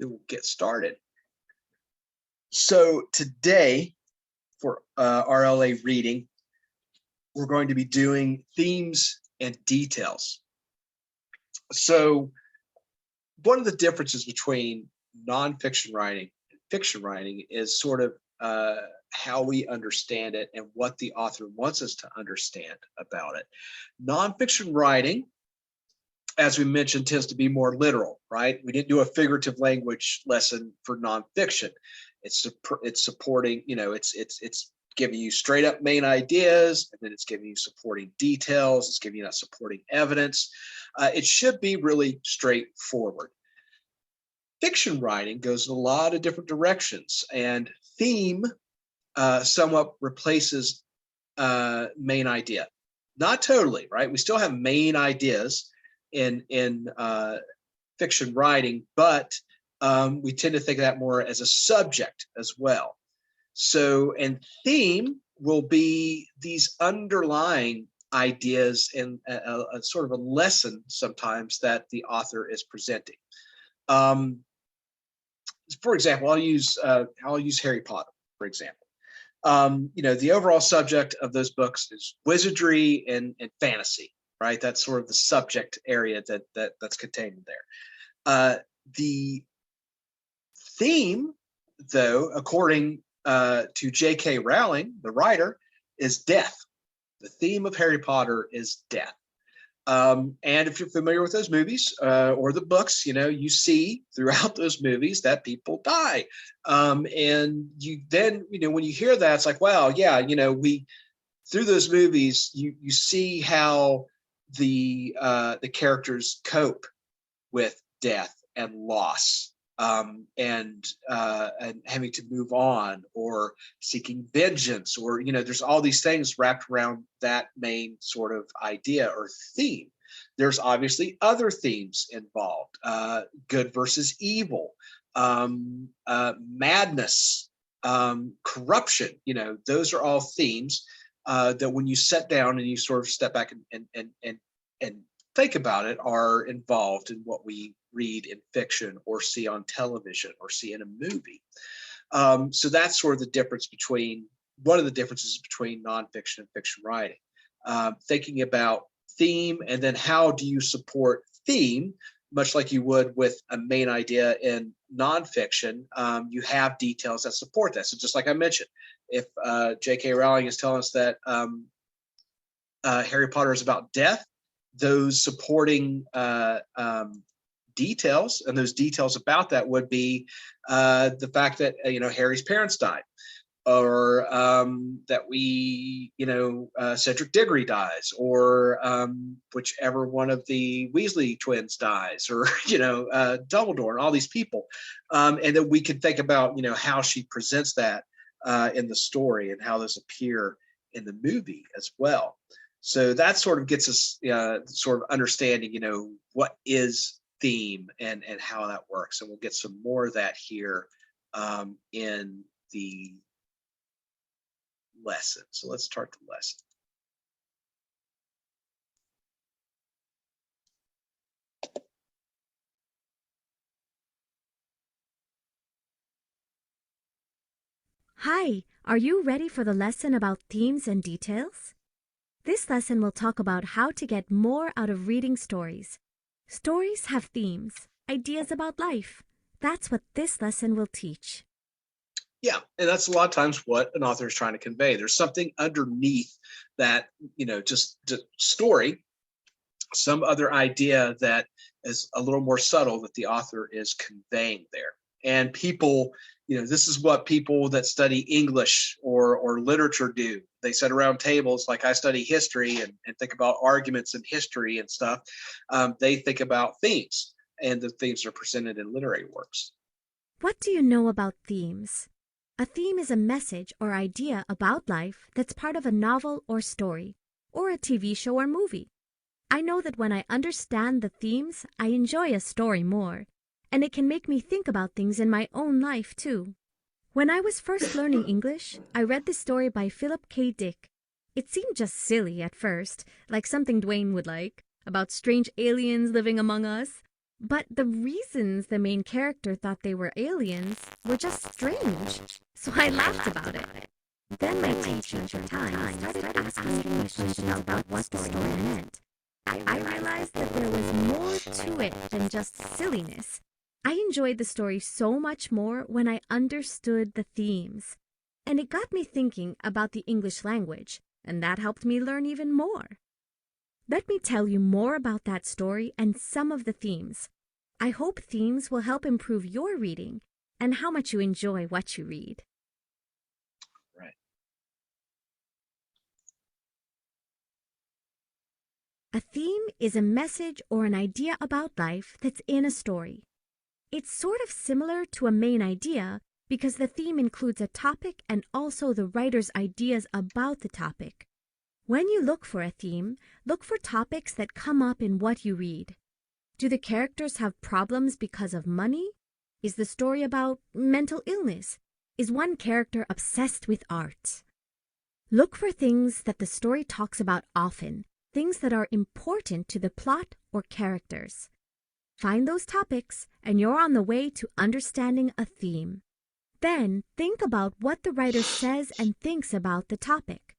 we will get started. So today for RLA reading, we're going to be doing themes and details. So one of the differences between nonfiction writing and fiction writing is sort of how we understand it and what the author wants us to understand about it. Nonfiction writing, as we mentioned, tends to be more literal, right? We didn't do a figurative language lesson for nonfiction. It's supporting, it's giving you straight up main ideas, and then it's giving you supporting details. It's giving you that supporting evidence. It should be really straightforward. Fiction writing goes in a lot of different directions, and theme somewhat replaces main idea. Not totally, right? We still have main ideas in fiction writing, but we tend to think of that more as a subject as well. So, and theme will be these underlying ideas in a sort of a lesson sometimes that the author is presenting. For example, I'll use Harry Potter, for example. The overall subject of those books is wizardry and fantasy, right? That's sort of the subject area that's contained in there. The theme, though, according to J.K. Rowling, the writer, is death. The theme of Harry Potter is death. And if you're familiar with those movies or the books, you see throughout those movies that people die. And you then, when you hear that, it's like, wow, yeah, we through those movies, you see how the characters cope with death and loss. And having to move on or seeking vengeance, or there's all these things wrapped around that main sort of idea or theme. There's obviously other themes involved, good versus evil, madness, corruption. Those are all themes that when you sit down and you sort of step back and think about it, are involved in what we read in fiction or see on television or see in a movie. So that's sort of the difference between one of the differences between nonfiction and fiction writing. Thinking about theme, and then how do you support theme, much like you would with a main idea in nonfiction. You have details that support that. So just like I mentioned, if J.K. Rowling is telling us that Harry Potter is about death, those supporting details, and those details about that would be the fact that Harry's parents died, or that Cedric Diggory dies, or whichever one of the Weasley twins dies, or Dumbledore, and all these people, and then we can think about how she presents that in the story and how those appear in the movie as well. So that sort of gets us sort of understanding, what is theme and how that works. And we'll get some more of that here in the lesson. So let's start the lesson. Hi, are you ready for the lesson about themes and details? This lesson will talk about how to get more out of reading stories. Stories have themes, ideas about life. That's what this lesson will teach. Yeah, and that's a lot of times what an author is trying to convey. There's something underneath that, just the story, some other idea that is a little more subtle that the author is conveying there. And people, this is what people that study English or literature do. They sit around tables, like I study history and think about arguments in history and stuff. They think about themes, and the themes are presented in literary works. What do you know about themes? A theme is a message or idea about life that's part of a novel or story, or a TV show or movie. I know that when I understand the themes, I enjoy a story more, and it can make me think about things in my own life too. When I was first learning English, I read the story by Philip K. Dick. It seemed just silly at first, like something Dwayne would like, about strange aliens living among us. But the reasons the main character thought they were aliens were just strange, so I laughed about it. Then my teacher at the time started asking me questions about what the story meant. I realized that there was more to it than just silliness. I enjoyed the story so much more when I understood the themes. And it got me thinking about the English language, and that helped me learn even more. Let me tell you more about that story and some of the themes. I hope themes will help improve your reading and how much you enjoy what you read. Right. A theme is a message or an idea about life that's in a story. It's sort of similar to a main idea because the theme includes a topic and also the writer's ideas about the topic. When you look for a theme, look for topics that come up in what you read. Do the characters have problems because of money? Is the story about mental illness? Is one character obsessed with art? Look for things that the story talks about often, things that are important to the plot or characters. Find those topics and you're on the way to understanding a theme. Then think about what the writer says and thinks about the topic.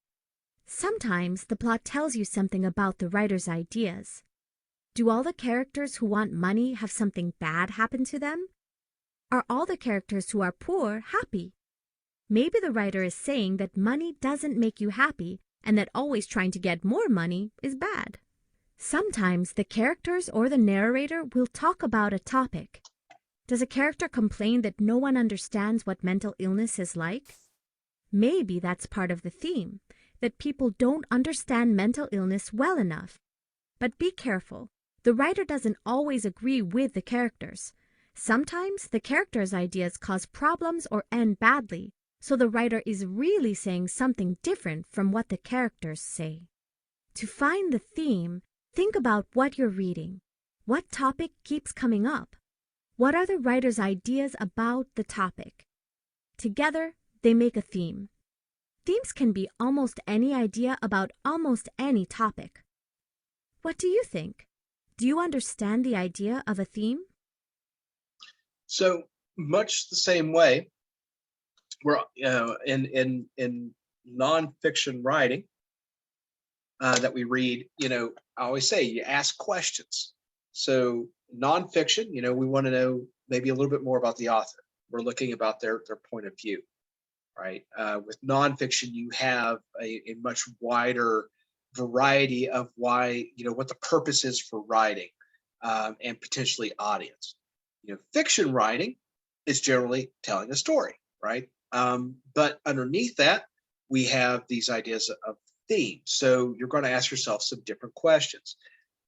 Sometimes the plot tells you something about the writer's ideas. Do all the characters who want money have something bad happen to them? Are all the characters who are poor happy? Maybe the writer is saying that money doesn't make you happy and that always trying to get more money is bad. Sometimes the characters or the narrator will talk about a topic. Does a character complain that no one understands what mental illness is like? Maybe that's part of the theme, that people don't understand mental illness well enough. But be careful. The writer doesn't always agree with the characters. Sometimes the characters' ideas cause problems or end badly, so the writer is really saying something different from what the characters say. To find the theme, think about what you're reading. What topic keeps coming up? What are the writer's ideas about the topic? Together, they make a theme. Themes can be almost any idea about almost any topic. What do you think? Do you understand the idea of a theme? So much the same way, we're in nonfiction writing that we read. I always say you ask questions. So nonfiction, we want to know maybe a little bit more about the author. We're looking about their point of view, right? With nonfiction, you have a much wider variety of why, what the purpose is for writing, and potentially audience. Fiction writing is generally telling a story, right? But underneath that, we have these ideas of themes. So you're going to ask yourself some different questions.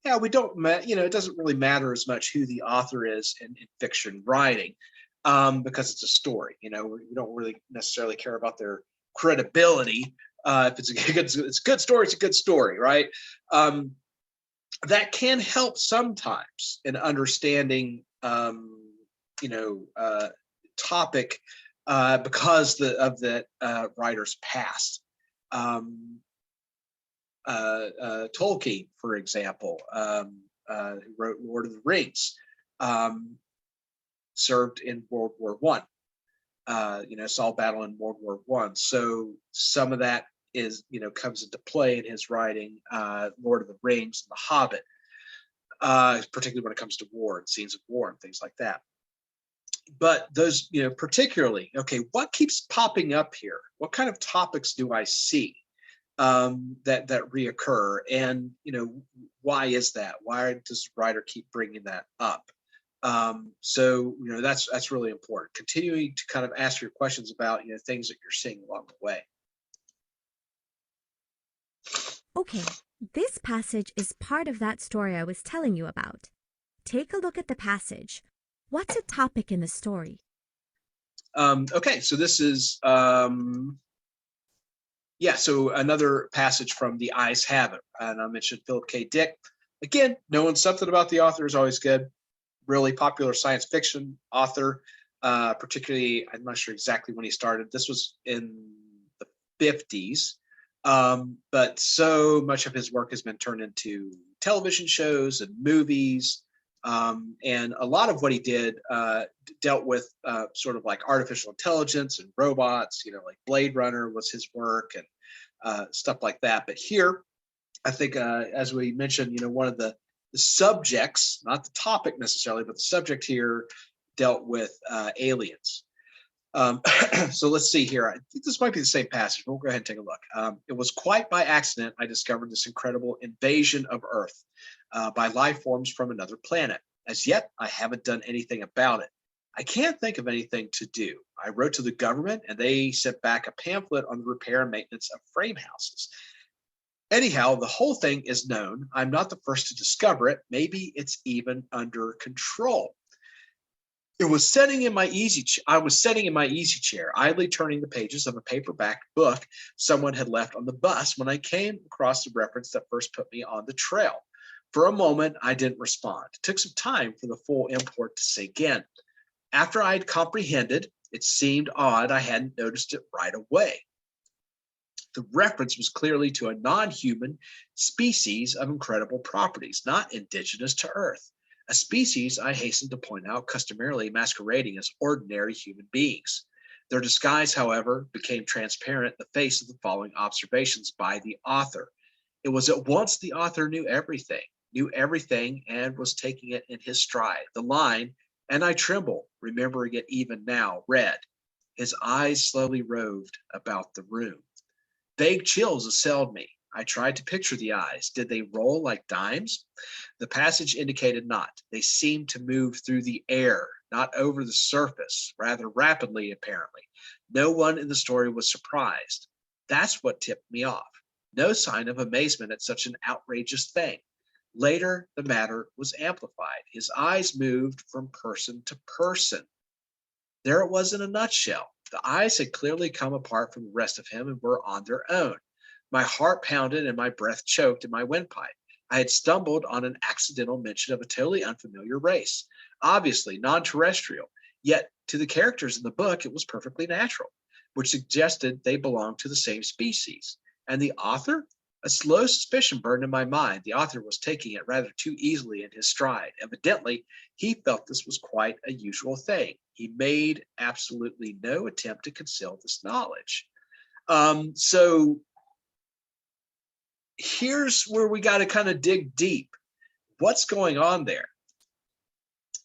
Yeah, we don't, it doesn't really matter as much who the author is in fiction writing, because it's a story. We don't really necessarily care about their credibility. If it's a good story, it's a good story, right? That can help sometimes in understanding, topic, because of that writer's past. Tolkien, for example, who wrote Lord of the Rings, served in World War One. Saw battle in World War One. So some of that is, comes into play in his writing, Lord of the Rings and The Hobbit, particularly when it comes to war and scenes of war and things like that. But those, particularly, okay, what keeps popping up here? What kind of topics do I see that reoccur? And, why is that? Why does the writer keep bringing that up? So, that's really important. Continuing to kind of ask your questions about, things that you're seeing along the way. Okay, this passage is part of that story I was telling you about. Take a look at the passage. What's a topic in the story? Okay, so this is, so another passage from The Eyes Have It, and I mentioned Philip K. Dick. Again, knowing something about the author is always good. Really popular science fiction author, particularly, I'm not sure exactly when he started. This was in the 50s, but so much of his work has been turned into television shows and movies, And a lot of what he did dealt with sort of like artificial intelligence and robots, like Blade Runner was his work and stuff like that. But here, I think, as we mentioned, one of the subjects, not the topic necessarily, but the subject here dealt with aliens. So let's see here. I think this might be the same passage. We'll go ahead and take a look. It was quite by accident I discovered this incredible invasion of Earth by life forms from another planet. As yet, I haven't done anything about it. I can't think of anything to do. I wrote to the government and they sent back a pamphlet on the repair and maintenance of frame houses. Anyhow, the whole thing is known. I'm not the first to discover it. Maybe it's even under control. I was sitting in my easy chair, idly turning the pages of a paperback book someone had left on the bus when I came across the reference that first put me on the trail. For a moment, I didn't respond. It took some time for the full import to sink in. After I had comprehended, it seemed odd I hadn't noticed it right away. The reference was clearly to a non-human species of incredible properties, not indigenous to Earth. A species, I hasten to point out, customarily masquerading as ordinary human beings. Their disguise, however, became transparent in the face of the following observations by the author. It was at once the author knew everything and was taking it in his stride. The line, and I tremble, remembering it even now, read, his eyes slowly roved about the room. Vague chills assailed me. I tried to picture the eyes. Did they roll like dimes? The passage indicated not. They seemed to move through the air, not over the surface, rather rapidly, apparently. No one in the story was surprised. That's what tipped me off. No sign of amazement at such an outrageous thing. Later, the matter was amplified. His eyes moved from person to person. There it was in a nutshell. The eyes had clearly come apart from the rest of him and were on their own. My heart pounded and my breath choked in my windpipe. I had stumbled on an accidental mention of a totally unfamiliar race, obviously non-terrestrial, yet to the characters in the book it was perfectly natural, which suggested they belonged to the same species. And the author? A slow suspicion burned in my mind. The author was taking it rather too easily in his stride. Evidently, he felt this was quite a usual thing. He made absolutely no attempt to conceal this knowledge. So here's where we got to kind of dig deep. What's going on there?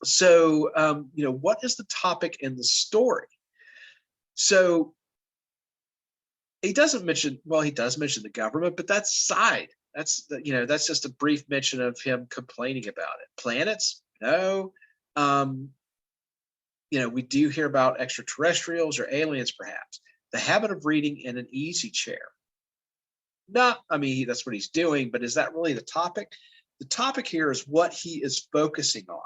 So, what is the topic in the story? So he doesn't mention, well, he does mention the government, but that's side. That's just a brief mention of him complaining about it. Planets? No. We do hear about extraterrestrials or aliens, perhaps. The habit of reading in an easy chair. That's what he's doing, but is that really the topic? The topic here is what he is focusing on.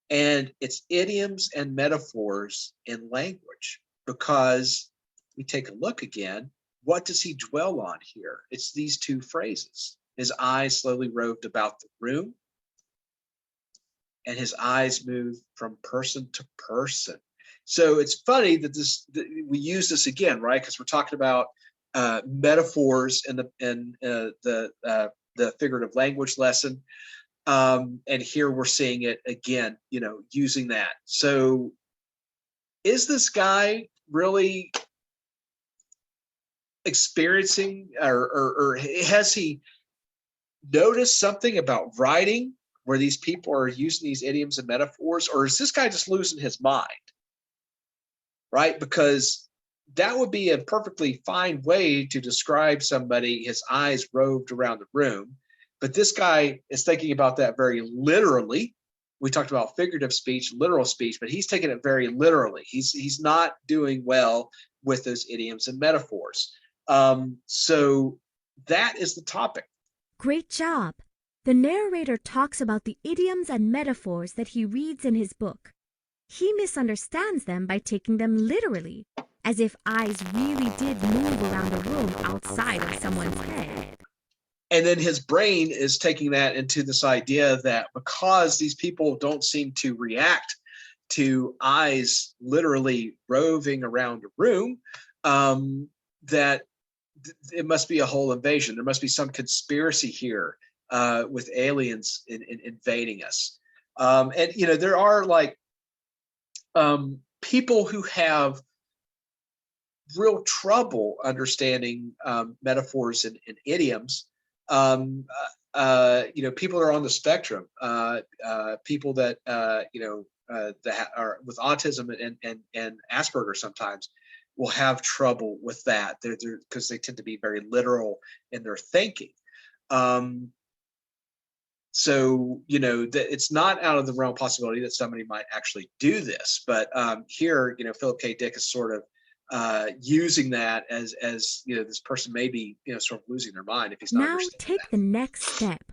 And it's idioms and metaphors in language, because we take a look again. What does he dwell on here? It's these two phrases. His eyes slowly roved about the room, and his eyes moved from person to person. So it's funny that we use this again, right? Because we're talking about metaphors in the figurative language lesson, and here we're seeing it again. Using that. So, is this guy really experiencing, or has he noticed something about writing where these people are using these idioms and metaphors, or is this guy just losing his mind? Right? Because that would be a perfectly fine way to describe somebody. His eyes roved around the room, but this guy is thinking about that very literally. We talked about figurative speech, literal speech, but he's taking it very literally. He's not doing well with those idioms and metaphors. So that is the topic. Great job. The narrator talks about the idioms and metaphors that he reads in his book. He misunderstands them by taking them literally, as if eyes really did move around a room outside of someone's head. And then his brain is taking that into this idea that because these people don't seem to react to eyes literally roving around a room, that it must be a whole invasion. There must be some conspiracy here with aliens invading us. And there are like people who have real trouble understanding metaphors and idioms. People are on the spectrum. People that that are with autism and Asperger sometimes will have trouble with that. They're because they tend to be very literal in their thinking. So it's not out of the realm of possibility that somebody might actually do this, but here Philip K. Dick is sort of using that as this person may be sort of losing their mind if he's not Now understanding take that. the next step.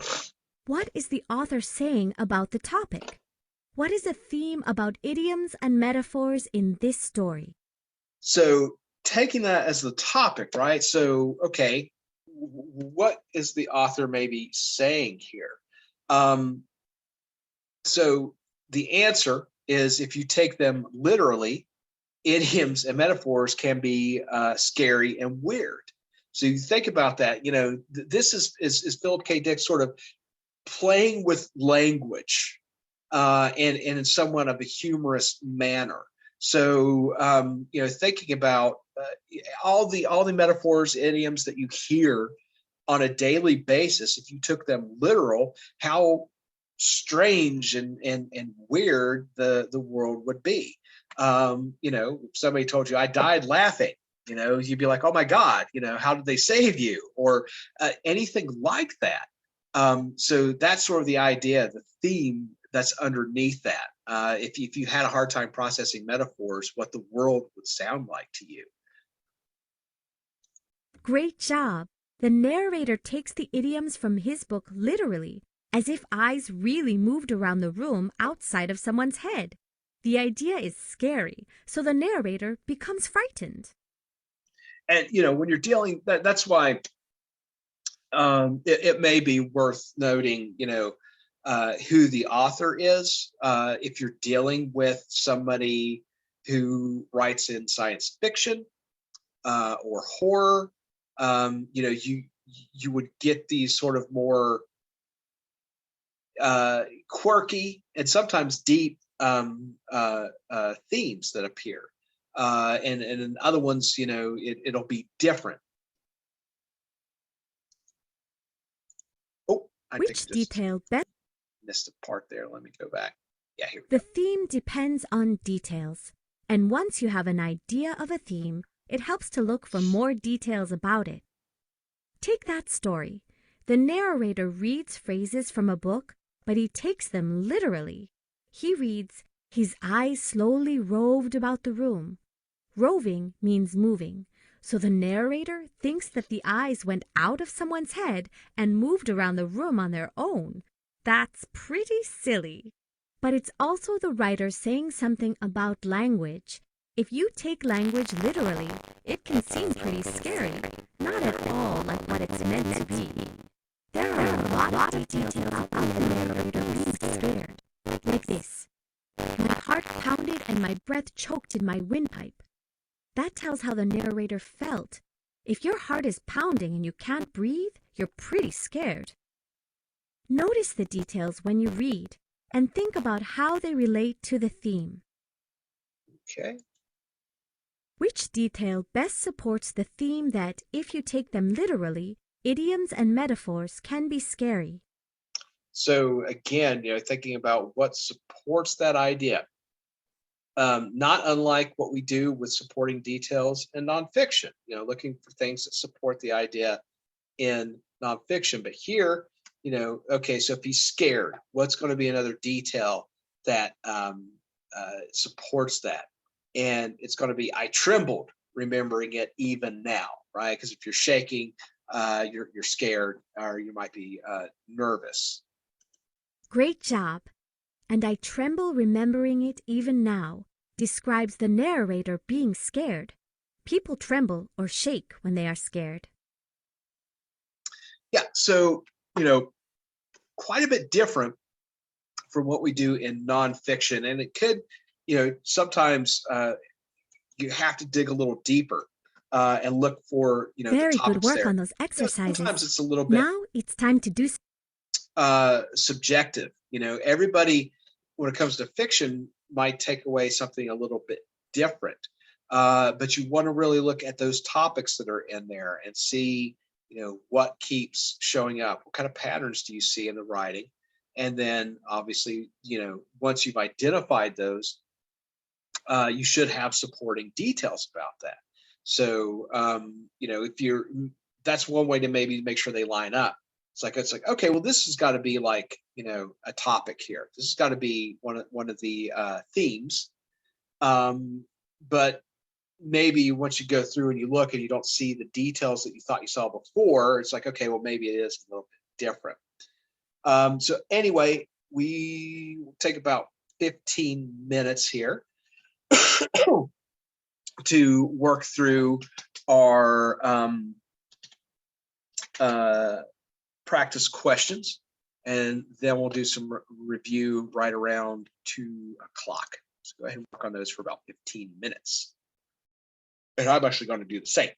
What is the author saying about the topic? What is a theme about idioms and metaphors in this story? So taking that as the topic, right? So, okay, what is the author maybe saying here? So the answer is, if you take them literally, idioms and metaphors can be scary and weird. So you think about that. This is Philip K. Dick sort of playing with language and in somewhat of a humorous manner. So thinking about all the metaphors, idioms that you hear on a daily basis, if you took them literal, how strange and weird the world would be. If somebody told you I died laughing, you'd be like, oh my God, how did they save you? Or anything like that. So that's sort of the idea, the theme that's underneath that. If you had a hard time processing metaphors, what the world would sound like to you. Great job! The narrator takes the idioms from his book literally, as if eyes really moved around the room outside of someone's head. The idea is scary, so the narrator becomes frightened. And when you're dealing, that's why it may be worth noting, who the author is. If you're dealing with somebody who writes in science fiction or horror, you would get these sort of more quirky and sometimes deep themes that appear. And in other ones, it'll be different. Oh, Which detail best? Missed a part there. Let me go back. Yeah, here we The go. theme depends on details, and once you have an idea of a theme, it helps to look for more details about it. Take that story. The narrator reads phrases from a book, but he takes them literally. He reads, his eyes slowly roved about the room. Roving means moving, so the narrator thinks that the eyes went out of someone's head and moved around the room on their own. That's pretty silly. But it's also the writer saying something about language. If you take language literally, it can seem pretty scary, not at all like what it's meant to be. There are a lot of details about the narrator being scared, like this. My heart pounded and my breath choked in my windpipe. That tells how the narrator felt. If your heart is pounding and you can't breathe, you're pretty scared. Notice the details when you read and think about how they relate to the theme. Okay. Which detail best supports the theme that, if you take them literally, idioms and metaphors can be scary? So again, thinking about what supports that idea. Not unlike what we do with supporting details in nonfiction, looking for things that support the idea in nonfiction. But here, okay, so if he's scared, what's going to be another detail that supports that? And it's going to be, I trembled remembering it even now, right? Because if you're shaking, you're scared, or you might be nervous. Great job. And I tremble remembering it even now describes the narrator being scared. People tremble or shake when they are scared. Yeah, so, quite a bit different from what we do in nonfiction. And it could, sometimes you have to dig a little deeper and look for, Very the topics good work there. on those exercises. Sometimes it's a little bit Now it's time to do subjective. Everybody when it comes to fiction, might take away something a little bit different. But you want to really look at those topics that are in there and see, what keeps showing up. What kind of patterns do you see in the writing? And then obviously, once you've identified those, you should have supporting details about that. So, if that's one way to maybe make sure they line up. It's like, okay, well, this has got to be like, a topic here. This has got to be one of the themes. But maybe once you go through and you look and you don't see the details that you thought you saw before, it's like, okay, well, maybe it is a little bit different. So anyway, we will take about 15 minutes here to work through our practice questions, and then we'll do some review right around 2 o'clock. So go ahead and work on those for about 15 minutes. And I'm actually going to do the same.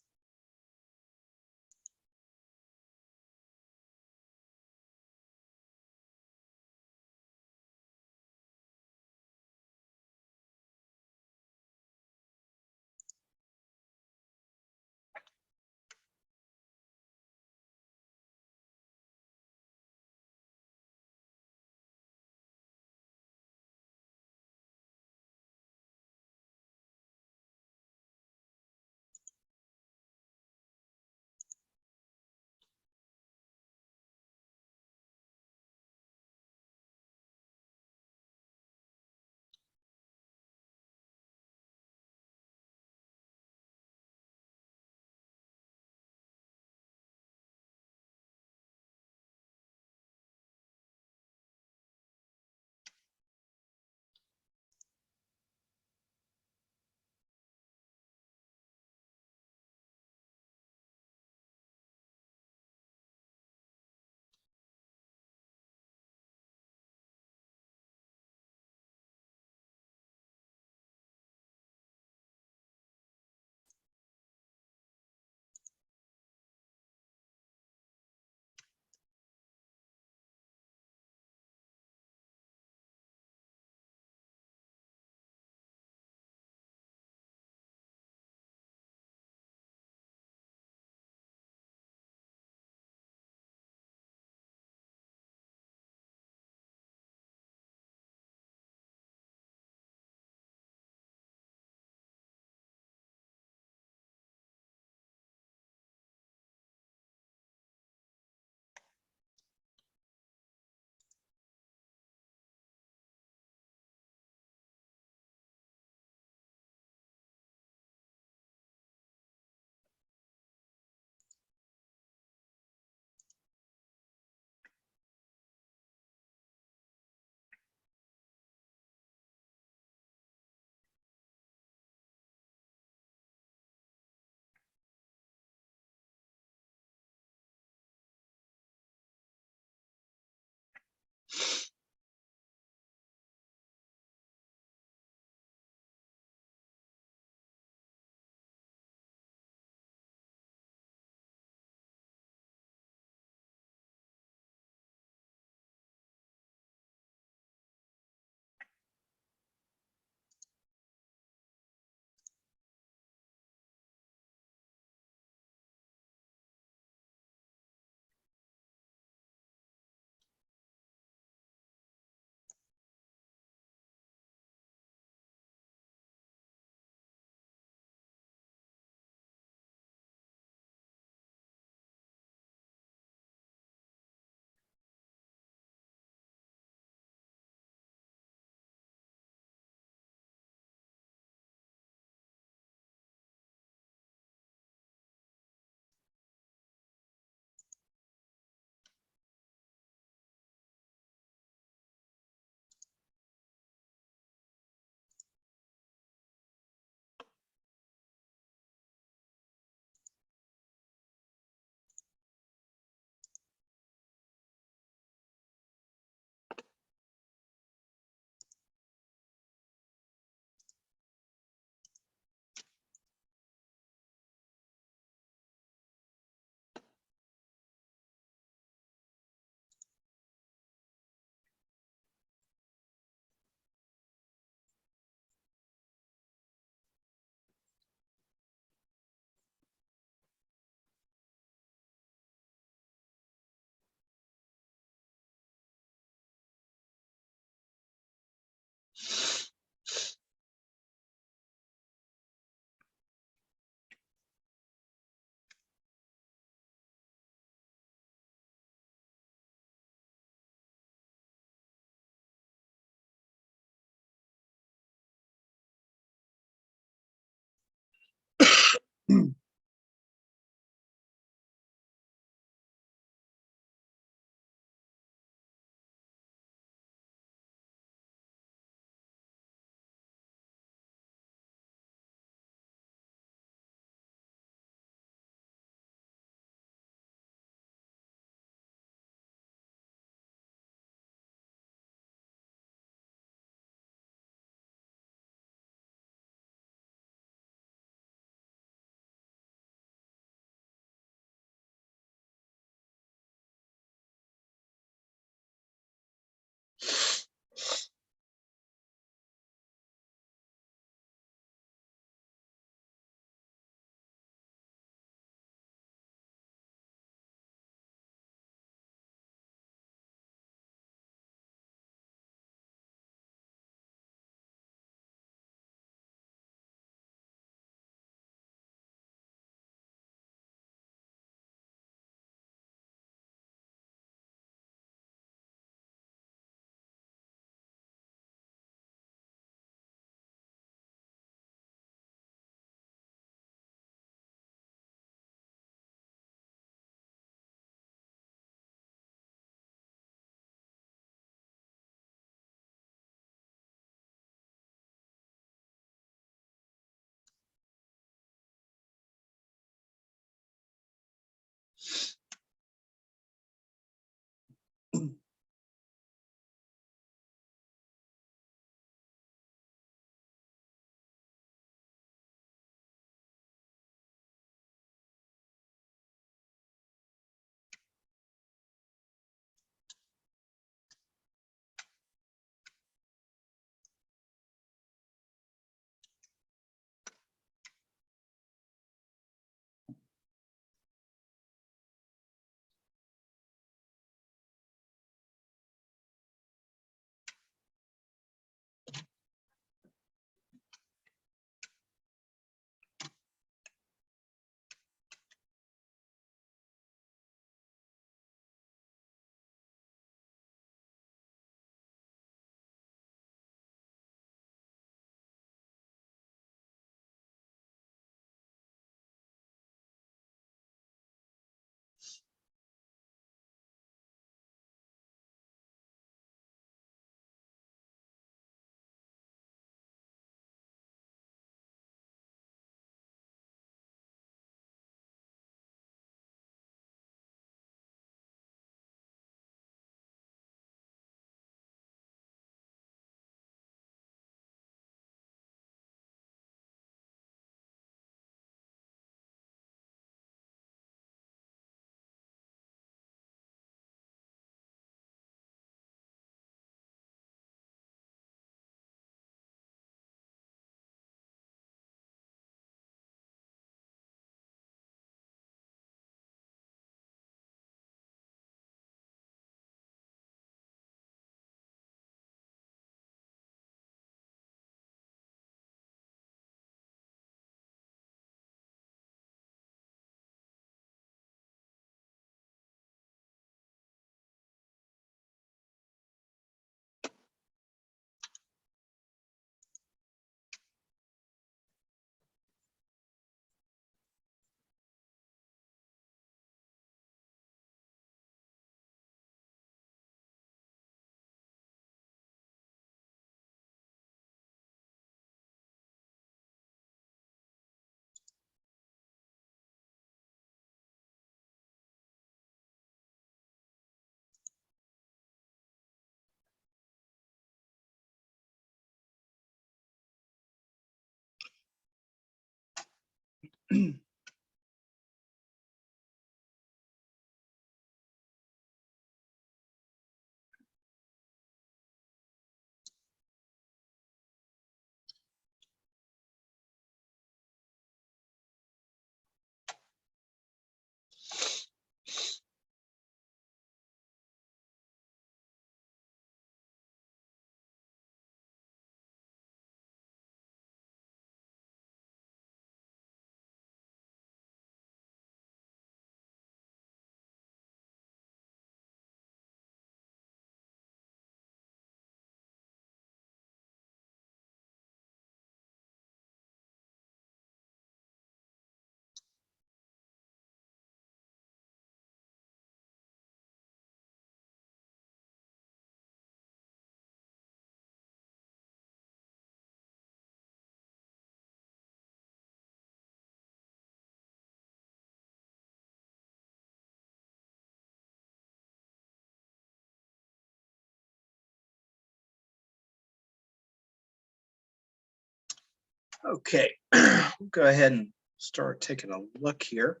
Okay, we'll go ahead and start taking a look here.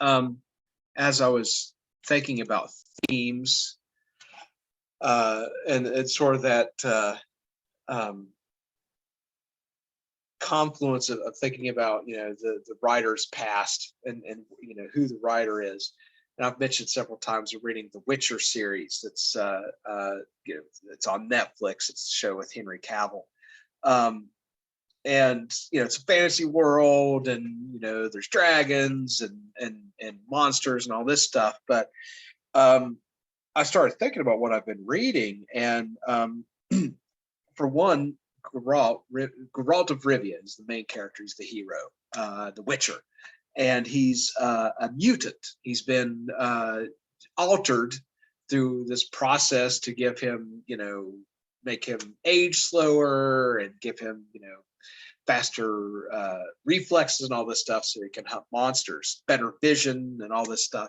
As I was thinking about themes, and it's sort of that um, confluence of thinking about, the writer's past, and who the writer is. And I've mentioned several times of reading the Witcher series. It's on Netflix. It's a show with Henry Cavill. Um, and it's a fantasy world, and there's dragons and monsters and all this stuff. But I started thinking about what I've been reading, and for one, Geralt of Rivia is the main character. He's the hero, the Witcher, and he's a mutant. He's been altered through this process to give him, make him age slower and give him, faster reflexes and all this stuff, so he can hunt monsters, better vision and all this stuff.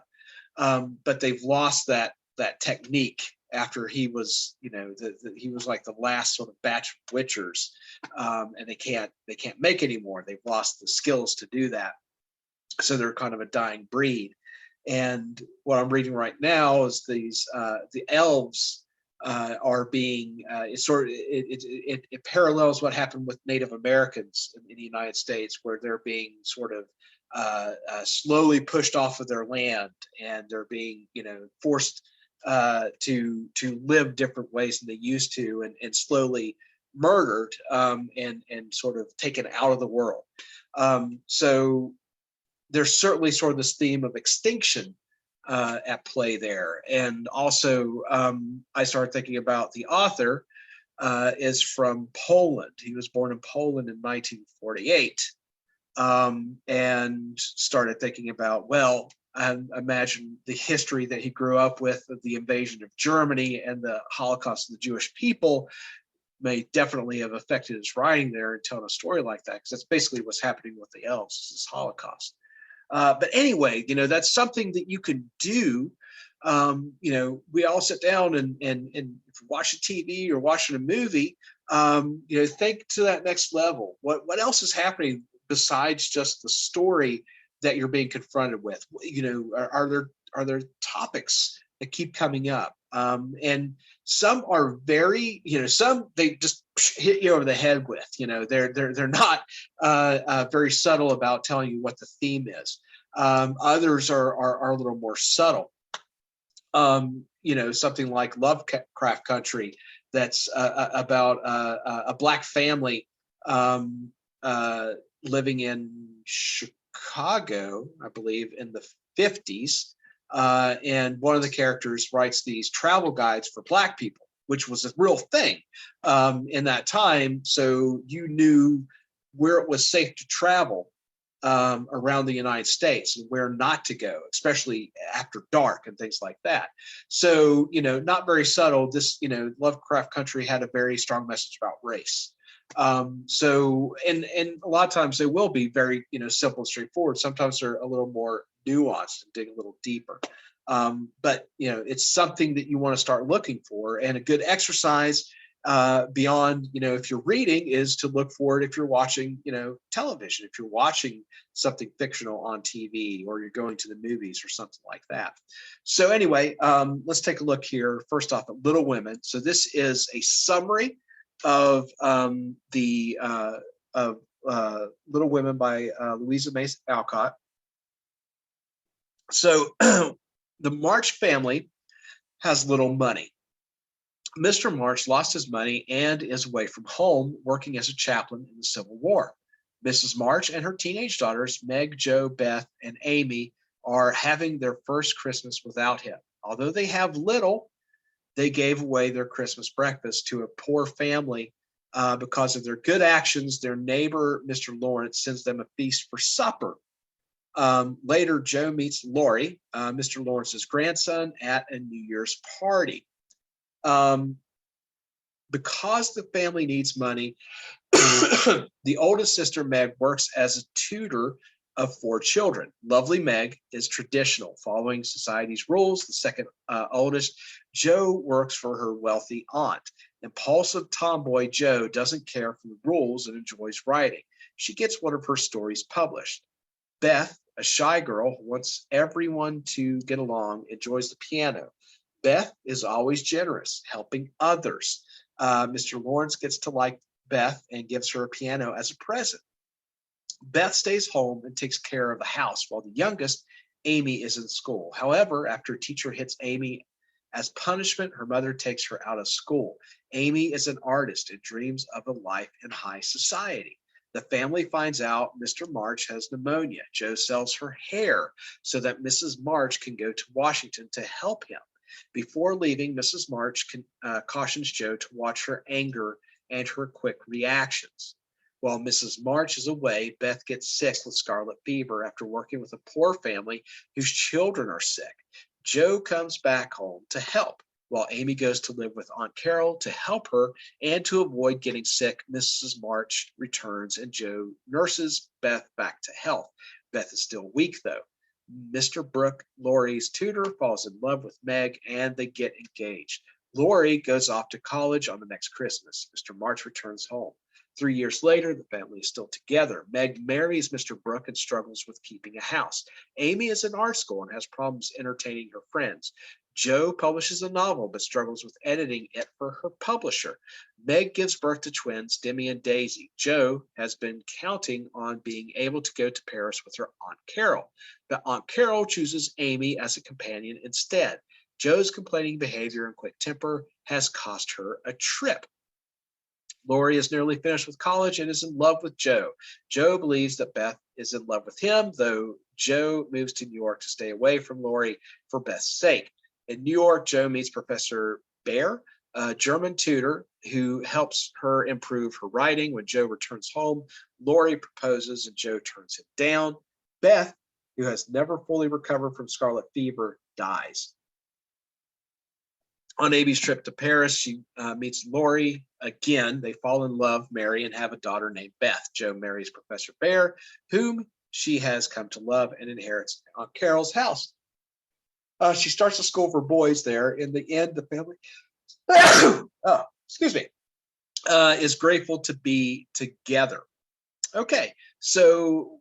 But they've lost that technique after he was, he was like the last sort of batch of Witchers, and they can't make anymore. They've lost the skills to do that, so they're kind of a dying breed. And what I'm reading right now is the elves are being it parallels what happened with Native Americans in the United States, where they're being sort of slowly pushed off of their land, and they're being forced to live different ways than they used to, and slowly murdered, and sort of taken out of the world. So there's certainly sort of this theme of extinction at play there. And also, I started thinking about the author is from Poland. He was born in Poland in 1948, and started thinking about, well, I imagine the history that he grew up with, of the invasion of Germany and the Holocaust of the Jewish people, may definitely have affected his writing there and telling a story like that, because that's basically what's happening with the elves, this Holocaust. But anyway, that's something that you can do. We all sit down and watch a TV or watching a movie. Think to that next level. What else is happening besides just the story that you're being confronted with? Are there topics that keep coming up? And some are very, some they just hit you over the head with. They're not very subtle about telling you what the theme is. Others are a little more subtle. Something like Lovecraft Country, that's about a black family living in Chicago, I believe, in the 50s. And one of the characters writes these travel guides for black people, which was a real thing in that time. So you knew where it was safe to travel around the United States, and where not to go, especially after dark and things like that. So, not very subtle. This, Lovecraft Country had a very strong message about race. So, and a lot of times they will be very, simple and straightforward. Sometimes they're a little more nuanced and dig a little deeper. But, it's something that you want to start looking for, and a good exercise beyond, if you're reading, is to look for it if you're watching, television, if you're watching something fictional on TV, or you're going to the movies or something like that. So anyway, let's take a look here. First off, at Little Women. So this is a summary of the Little Women by Louisa May Alcott. So the March family has little money. Mr. March lost his money and is away from home, working as a chaplain in the Civil War. Mrs. March and her teenage daughters, Meg, Jo, Beth, and Amy, are having their first Christmas without him. Although they have little, they gave away their Christmas breakfast to a poor family. Because of their good actions, their neighbor, Mr. Lawrence, sends them a feast for supper. Later, Jo meets Laurie, Mr. Lawrence's grandson, at a New Year's party. Because the family needs money, the oldest sister, Meg, works as a tutor of 4 children. Lovely Meg is traditional, following society's rules. The second oldest, Jo works for her wealthy aunt. Impulsive tomboy Jo doesn't care for the rules and enjoys writing. She gets one of her stories published. Beth, a shy girl who wants everyone to get along, enjoys the piano. Beth is always generous, helping others. Mr. Lawrence gets to like Beth and gives her a piano as a present. Beth stays home and takes care of the house while the youngest, Amy, is in school. However, after a teacher hits Amy as punishment, her mother takes her out of school. Amy is an artist and dreams of a life in high society. The family finds out Mr. March has pneumonia. Jo sells her hair so that Mrs. March can go to Washington to help him. Before leaving, Mrs. March cautions Jo to watch her anger and her quick reactions. While Mrs. March is away, Beth gets sick with scarlet fever after working with a poor family whose children are sick. Jo comes back home to help, while Amy goes to live with Aunt Carol to help her and to avoid getting sick. Mrs. March returns and Jo nurses Beth back to health. Beth is still weak, though. Mr. Brooke, Laurie's tutor, falls in love with Meg and they get engaged. Laurie goes off to college on the next Christmas. Mr. March returns home. 3 years later, the family is still together. Meg marries Mr. Brooke and struggles with keeping a house. Amy is in art school and has problems entertaining her friends. Jo publishes a novel but struggles with editing it for her publisher. Meg gives birth to twins, Demi and Daisy. Jo has been counting on being able to go to Paris with her Aunt Carol, but Aunt Carol chooses Amy as a companion instead. Jo's complaining behavior and quick temper has cost her a trip. Laurie is nearly finished with college and is in love with Jo. Jo believes that Beth is in love with him, though Jo moves to New York to stay away from Laurie for Beth's sake. In New York, Jo meets Professor Bear, a German tutor who helps her improve her writing. When Jo returns home, Laurie proposes and Jo turns him down. Beth, who has never fully recovered from scarlet fever, dies. On Amy's trip to Paris, she meets Laurie again. They fall in love, marry, and have a daughter named Beth. Jo marries Professor Bear, whom she has come to love and inherits Aunt Carol's house. She starts a school for boys there. In the end, the family is grateful to be together. Okay, so,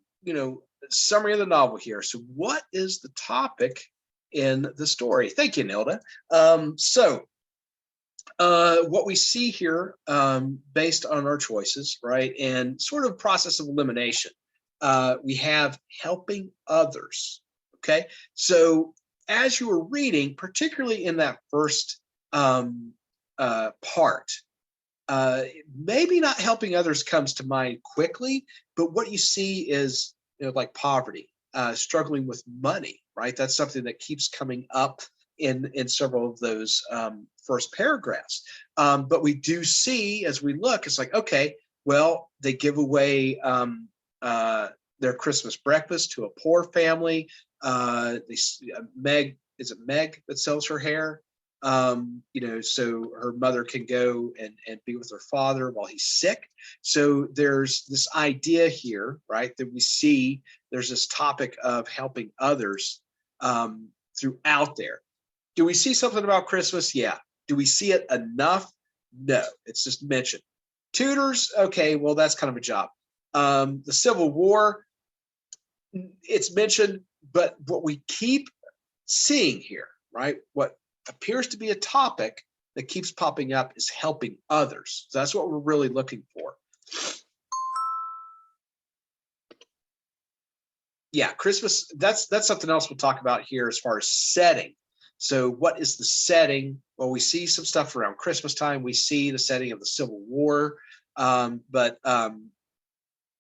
summary of the novel here. So what is the topic in the story? Thank you, Nilda. What we see here, based on our choices, right, and sort of process of elimination, we have helping others. Okay, so as you were reading, particularly in that first part, maybe not helping others comes to mind quickly, but what you see is, like poverty, struggling with money, right? That's something that keeps coming up in several of those first paragraphs. But we do see, as we look, it's like, okay, well, they give away their Christmas breakfast to a poor family. Meg, is it Meg that sells her hair? So her mother can go and be with her father while he's sick. So there's this idea here, right, that we see there's this topic of helping others throughout there. Do we see something about Christmas? Yeah. Do we see it enough? No, it's just mentioned. Tutors, okay, well, that's kind of a job. The Civil War, it's mentioned, but what we keep seeing here, right, what appears to be a topic that keeps popping up is helping others. So that's what we're really looking for. Yeah, Christmas, that's something else we'll talk about here as far as setting. So what is the setting? Well, we see some stuff around Christmas time. We see the setting of the Civil War. But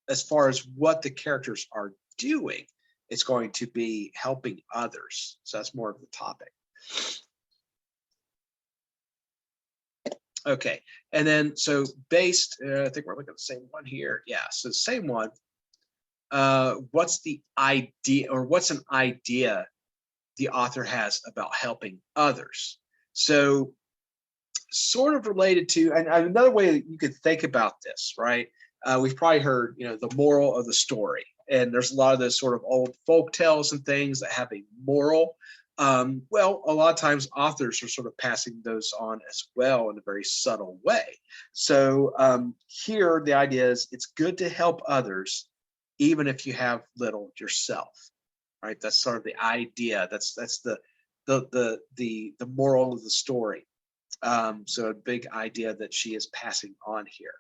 as far as what the characters are doing, it's going to be helping others. So that's more of the topic. Okay, and then so based, I think we're looking at the same one here. Yeah, so the same one. What's the idea, or what's an idea the author has about helping others? So sort of related to, and another way that you could think about this, right? We've probably heard, the moral of the story, and there's a lot of those sort of old folk tales and things that have a moral. Well, a lot of times authors are sort of passing those on as well in a very subtle way. So here the idea is it's good to help others, even if you have little yourself. Right? That's sort of the idea. That's the moral of the story. So a big idea that she is passing on here.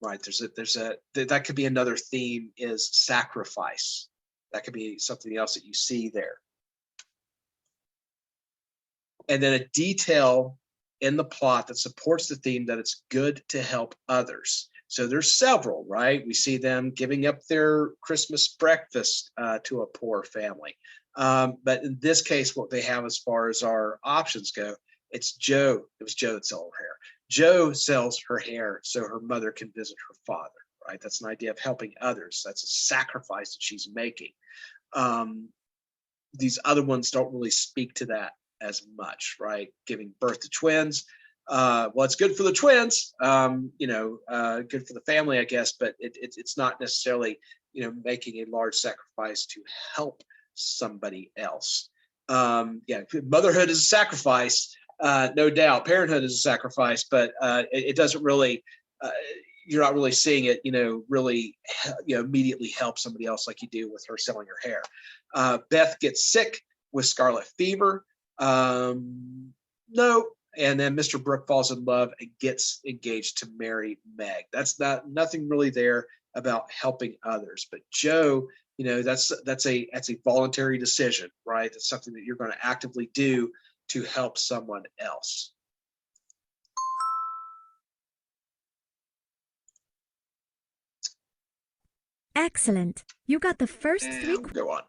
Right. That could be another theme, is sacrifice. That could be something else that you see there. And then a detail in the plot that supports the theme that it's good to help others. So there's several, right? We see them giving up their Christmas breakfast to a poor family. But in this case, what they have as far as our options go, it's Jo. It was Jo that sold her hair. Jo sells her hair so her mother can visit her father, right? That's an idea of helping others. That's a sacrifice that she's making. These other ones don't really speak to that as much, right? Giving birth to twins. Well, it's good for the twins, good for the family, I guess, but it's not necessarily, making a large sacrifice to help somebody else. Motherhood is a sacrifice, no doubt. Parenthood is a sacrifice, but it doesn't really, you're not really seeing it, really, immediately help somebody else like you do with her selling her hair. Beth gets sick with scarlet fever. No. And then Mr. Brooke falls in love and gets engaged to marry Meg. That's nothing really there about helping others. But Jo, that's a voluntary decision, right? That's something that you're going to actively do to help someone else. Excellent. You got the first three. Go on.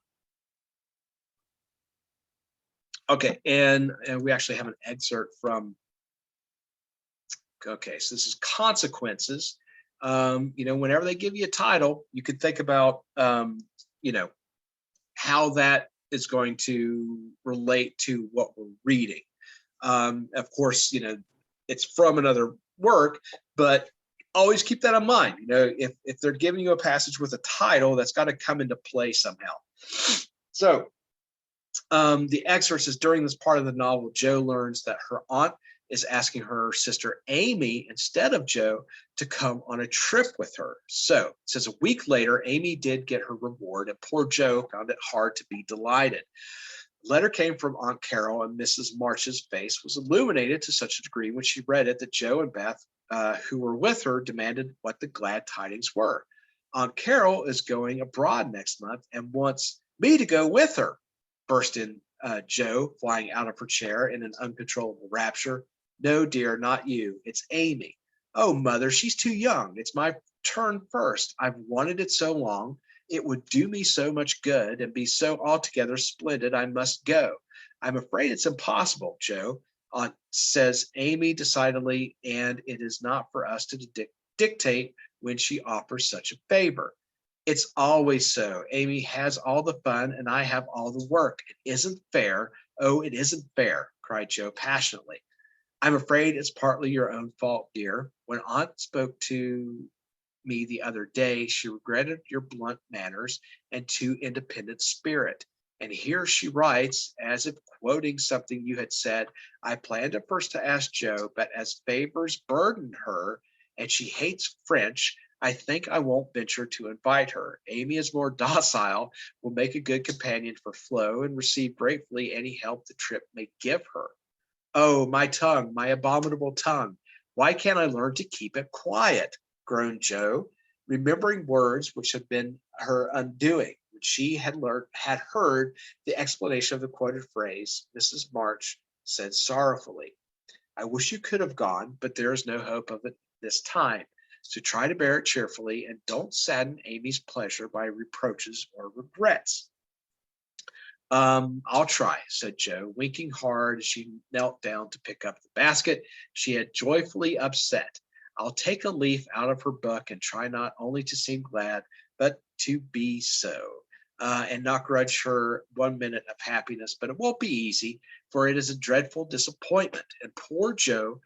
Okay, and we actually have an excerpt from. Okay, so this is consequences. Whenever they give you a title, you could think about, how that is going to relate to what we're reading. Of course, it's from another work, but always keep that in mind. If they're giving you a passage with a title, that's got to come into play somehow. So the excerpt says, during this part of the novel, Jo learns that her aunt is asking her sister Amy, instead of Jo, to come on a trip with her. So it says, a week later, Amy did get her reward, and poor Jo found it hard to be delighted. The letter came from Aunt Carol, and Mrs. March's face was illuminated to such a degree when she read it that Jo and Beth, who were with her, demanded what the glad tidings were. Aunt Carol is going abroad next month and wants me to go with her, burst in Jo, flying out of her chair in an uncontrollable rapture. No, dear, not you. It's Amy. Oh, Mother, she's too young. It's my turn first. I've wanted it so long. It would do me so much good and be so altogether splendid. I must go. I'm afraid it's impossible, Jo, says Amy decidedly, and it is not for us to dictate when she offers such a favor. It's always so. Amy has all the fun and I have all the work. It isn't fair. Oh, it isn't fair, cried Jo passionately. I'm afraid it's partly your own fault, dear. When Aunt spoke to me the other day, she regretted your blunt manners and too independent spirit. And here she writes, as if quoting something you had said, I planned at first to ask Jo, but as favors burden her and she hates French, I think I won't venture to invite her. Amy is more docile, will make a good companion for Flo, and receive gratefully any help the trip may give her. Oh, my tongue, my abominable tongue. Why can't I learn to keep it quiet? Groaned Jo, remembering words which had been her undoing. When she had heard the explanation of the quoted phrase, Mrs. March said sorrowfully, I wish you could have gone, but there is no hope of it this time. So try to bear it cheerfully and don't sadden Amy's pleasure by reproaches or regrets. I'll try, said Jo, winking hard as she knelt down to pick up the basket she had joyfully upset. I'll take a leaf out of her book and try not only to seem glad, but to be so, and not grudge her 1 minute of happiness. But it won't be easy, for it is a dreadful disappointment. And poor Joe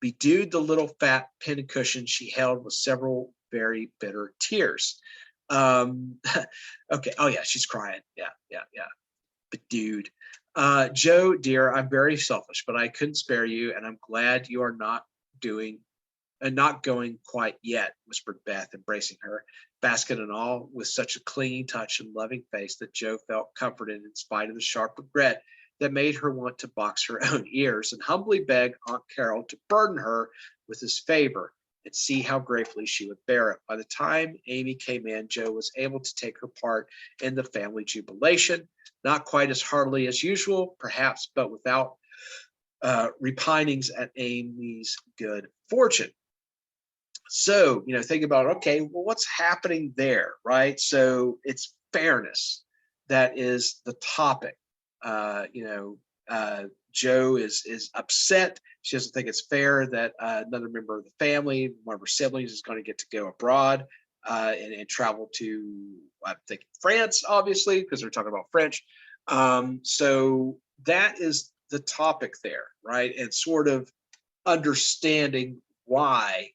bedewed the little fat pincushion she held with several very bitter tears. Okay. Oh yeah, she's crying. Yeah. Bedewed. Joe, dear, I'm very selfish, but I couldn't spare you, and I'm glad you are not going quite yet, whispered Beth, embracing her, basket and all, with such a clinging touch and loving face that Joe felt comforted in spite of the sharp regret that made her want to box her own ears and humbly beg Aunt Carol to burden her with his favor and see how gratefully she would bear it. By the time Amy came in, Joe was able to take her part in the family jubilation, not quite as heartily as usual, perhaps, but without repinings at Amy's good fortune. So, think about, okay, well, what's happening there, right? So it's fairness. That is the topic. Joe is upset. She doesn't think it's fair that another member of the family, one of her siblings, is going to get to go abroad and travel to, I'm thinking France, obviously, because they're talking about French. So that is the topic there, right? And sort of understanding why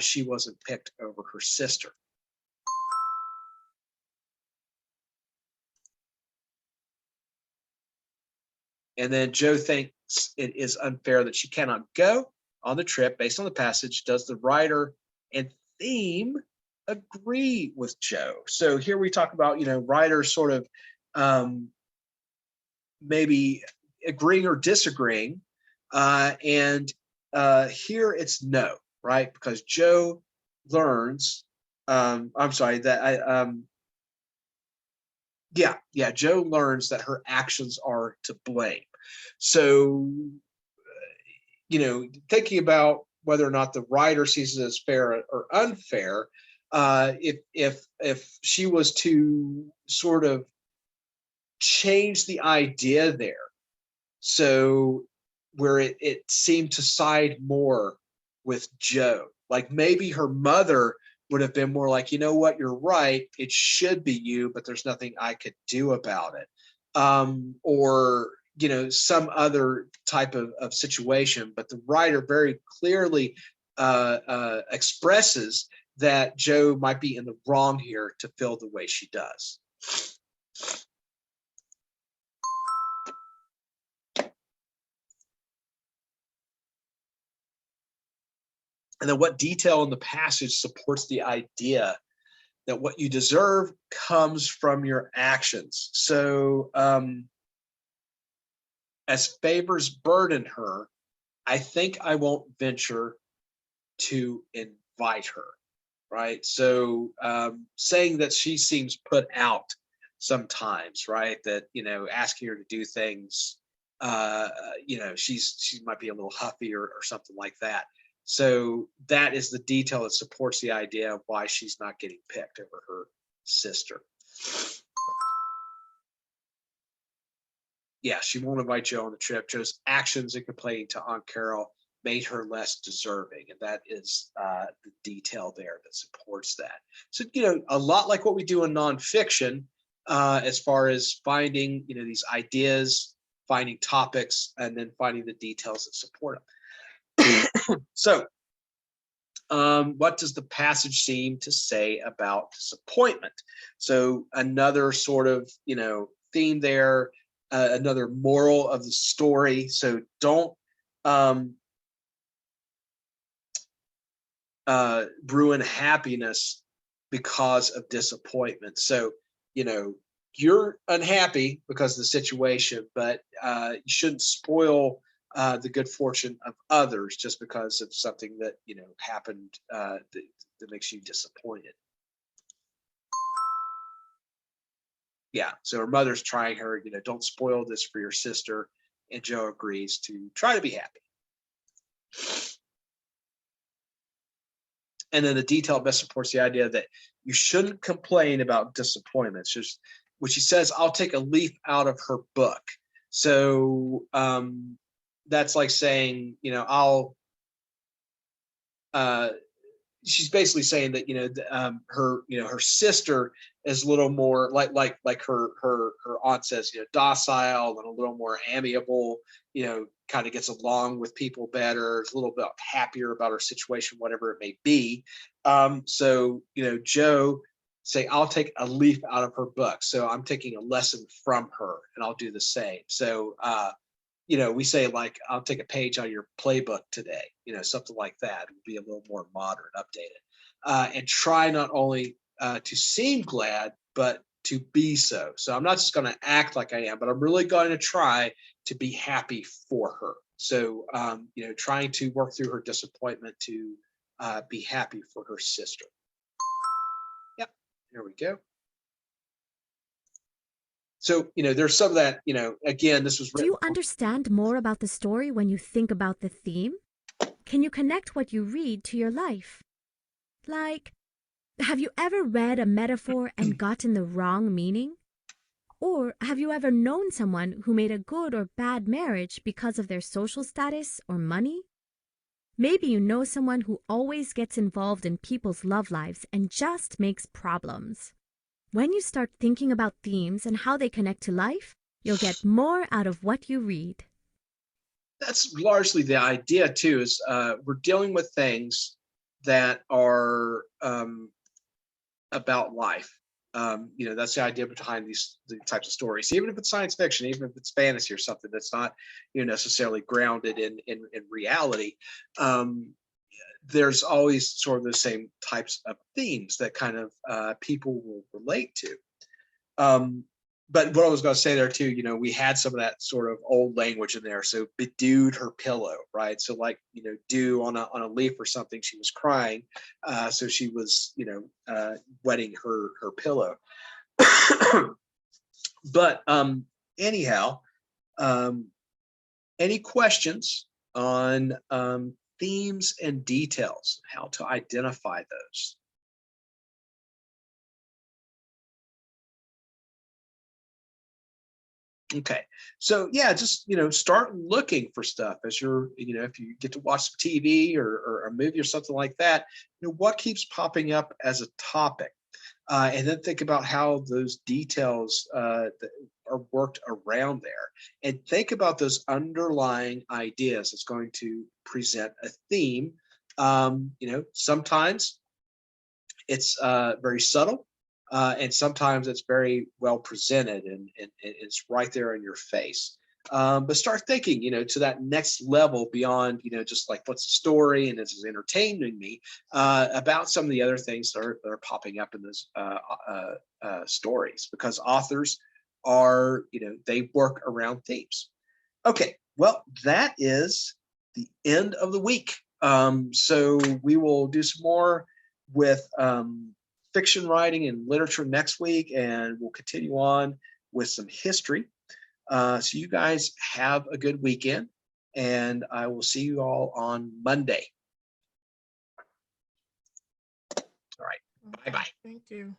she wasn't picked over her sister. And then Joe thinks it is unfair that she cannot go on the trip based on the passage. Does the writer and theme agree with Joe? So here we talk about, writers sort of maybe agreeing or disagreeing. And here it's no, right? Because Joe learns, I'm sorry, that Joe learns that her actions are to blame. So, thinking about whether or not the writer sees it as fair or unfair, if she was to sort of change the idea there, so where it seemed to side more with Joe, like maybe her mother would have been more like, you know what, you're right, it should be you, but there's nothing I could do about it. Or, some other type of situation. But the writer very clearly expresses that Joe might be in the wrong here to feel the way she does. And then what detail in the passage supports the idea that what you deserve comes from your actions? So as favors burden her, I think I won't venture to invite her, right? So saying that she seems put out sometimes, right? That, asking her to do things, she might be a little huffy or something like that. So that is the detail that supports the idea of why she's not getting picked over her sister. Yeah, she won't invite Joe on the trip. Joe's actions in complaining to Aunt Carol made her less deserving. And that is the detail there that supports that. So, a lot like what we do in nonfiction, as far as finding, these ideas, finding topics, and then finding the details that support them. So, what does the passage seem to say about disappointment? So another sort of, theme there, another moral of the story. So don't ruin happiness because of disappointment. So, you're unhappy because of the situation, but you shouldn't spoil the good fortune of others just because of something that happened that makes you disappointed. Yeah, so her mother's trying her, don't spoil this for your sister, and Joe agrees to try to be happy. And then the detail best supports the idea that you shouldn't complain about disappointments. Just when she says, "I'll take a leaf out of her book," so that's like saying, I'll she's basically saying that, her, her sister is a little more like her aunt says, docile and a little more amiable, kind of gets along with people better, is a little bit happier about her situation, whatever it may be. So, Joe say, I'll take a leaf out of her book. So I'm taking a lesson from her and I'll do the same. So, we say like, I'll take a page out of your playbook today, something like that. It would be a little more modern, updated, and try not only to seem glad, but to be so. So I'm not just going to act like I am, but I'm really going to try to be happy for her. So, trying to work through her disappointment to be happy for her sister. Yep, there we go. So, there's some of that, again, this was Do written. you understand more about the story when you think about the theme? Can you connect what you read to your life? Like, have you ever read a metaphor and gotten the wrong meaning? Or have you ever known someone who made a good or bad marriage because of their social status or money? Maybe you know someone who always gets involved in people's love lives and just makes problems. When you start thinking about themes and how they connect to life, you'll get more out of what you read. That's largely the idea too, is we're dealing with things that are about life. That's the idea behind these types of stories, even if it's science fiction, even if it's fantasy or something that's not necessarily grounded in reality. There's always sort of the same types of themes that kind of people will relate to. But what I was going to say there too, we had some of that sort of old language in there. So bedewed her pillow, right? So like, dew on a leaf or something, she was crying. So she was, wetting her pillow. But anyhow, any questions on themes and details, how to identify those? Okay, so yeah, just start looking for stuff as you're, if you get to watch some TV or a movie or something like that, what keeps popping up as a topic, and then think about how those details that are worked around there, and think about those underlying ideas that's going to present a theme. Sometimes it's very subtle. And sometimes it's very well presented and it's right there in your face. But start thinking, to that next level beyond, just like what's the story and is entertaining me, about some of the other things that are popping up in those stories, because authors are, they work around themes. Okay, well, that is the end of the week. So we will do some more with fiction writing and literature next week, and we'll continue on with some history. So you guys have a good weekend, and I will see you all on Monday. All right. Bye-bye. Thank you.